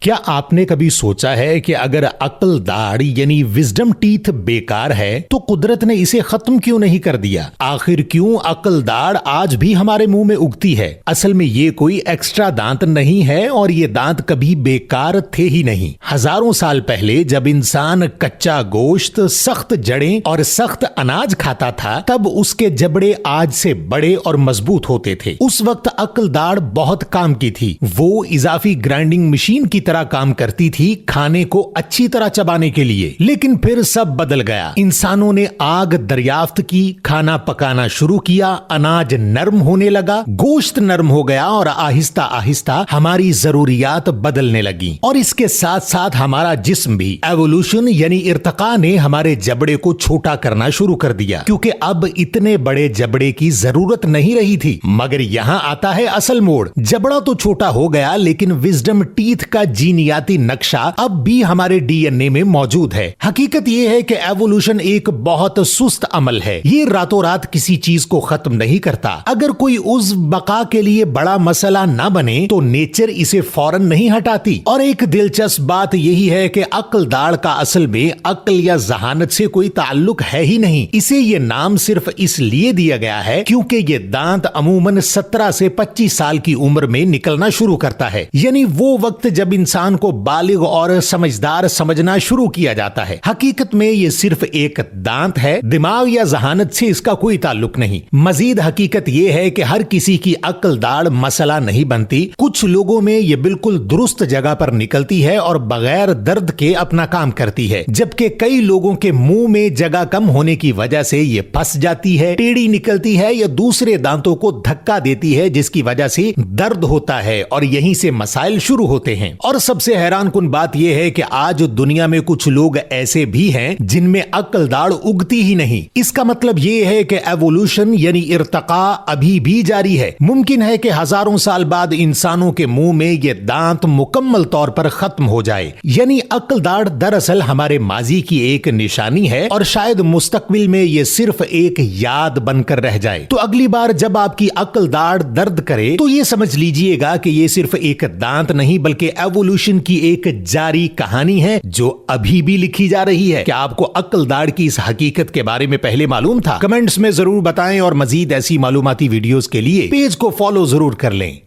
क्या आपने कभी सोचा है कि अगर अक्ल दाढ़ यानी विजडम टीथ बेकार है तो कुदरत ने इसे खत्म क्यों नहीं कर दिया? आखिर क्यों अक्ल दाढ़ आज भी हमारे मुंह में उगती है? असल में ये कोई एक्स्ट्रा दांत नहीं है और ये दांत कभी बेकार थे ही नहीं। हजारों साल पहले जब इंसान कच्चा गोश्त, सख्त जड़ें और सख्त अनाज खाता था तब उसके जबड़े आज से बड़े और मजबूत होते थे। उस वक्त अक्ल दाढ़ बहुत काम की थी। वो इजाफी ग्राइंडिंग मशीन की तरह काम करती थी खाने को अच्छी तरह चबाने के लिए। लेकिन फिर सब बदल गया। इंसानों ने आग दरियाफ्त की, खाना पकाना शुरू किया, अनाज नरम होने लगा, गोश्त नरम हो गया और आहिस्ता आहिस्ता हमारी जरूरियात बदलने लगी। और इसके साथ साथ हमारा जिस्म भी। एवोल्यूशन यानी इर्तका ने हमारे जबड़े को छोटा करना शुरू कर दिया क्योंकि अब इतने बड़े जबड़े की जरूरत नहीं रही थी। मगर यहां आता है असल मोड़। जबड़ा तो छोटा हो गया लेकिन विजडम टीथ का जीनियाती नक्शा अब भी हमारे डीएनए में मौजूद है। हकीकत यह है कि एवोल्यूशन एक बहुत सुस्त अमल है। ये रातों रात किसी चीज को खत्म नहीं करता। अगर कोई उज़्व बका के लिए बड़ा मसला ना बने तो नेचर इसे फौरन नहीं हटाती। और एक दिलचस्प बात यही है कि अक्ल दाढ़ का असल में अक्ल या जहानत से कोई ताल्लुक है ही नहीं। इसे ये नाम सिर्फ इसलिए दिया गया है क्योंकि ये दांत अमूमन 17 से 25 साल की उम्र में निकलना शुरू करता है। यानी वो वक्त जब इंसान को बालिग और समझदार समझना शुरू किया जाता है। हकीकत में ये सिर्फ एक दांत है, दिमाग या जहानत से इसका कोई ताल्लुक नहीं। मजीद हकीकत ये है कि हर किसी की अक्ल दाढ़ मसला नहीं बनती। कुछ लोगों में ये बिल्कुल दुरुस्त जगह पर निकलती है और बगैर दर्द के अपना काम करती है, जबकि कई लोगों के मुंह में जगह कम होने की वजह से ये फंस जाती है, टेढ़ी निकलती है या दूसरे दांतों को धक्का देती है जिसकी वजह से दर्द होता है और यहीं से मसाइल शुरू होते हैं। और सबसे हैरान कुन बात यह है कि आज दुनिया में कुछ लोग ऐसे भी हैं जिनमें अक्ल दाढ़ उगती ही नहीं। इसका मतलब यह है कि एवोल्यूशन यानी इर्तका अभी भी जारी है। मुमकिन है कि हजारों साल बाद इंसानों के मुंह में ये दांत मुकम्मल तौर पर खत्म हो जाए। यानी अक्ल दाढ़ दरअसल हमारे माजी की एक निशानी है और शायद मुस्तकबिल में ये सिर्फ एक याद बनकर रह जाए। तो अगली बार जब आपकी अक्ल दाढ़ दर्द करे तो ये समझ लीजिएगा कि ये सिर्फ एक दांत नहीं बल्कि एवोल्यूशन की एक जारी कहानी है जो अभी भी लिखी जा रही है। क्या आपको अक्ल दाढ़ की इस हकीकत के बारे में पहले मालूम था? कमेंट्स में जरूर बताएं और मजीद ऐसी मालूमाती वीडियोस के लिए पेज को फॉलो जरूर कर लें।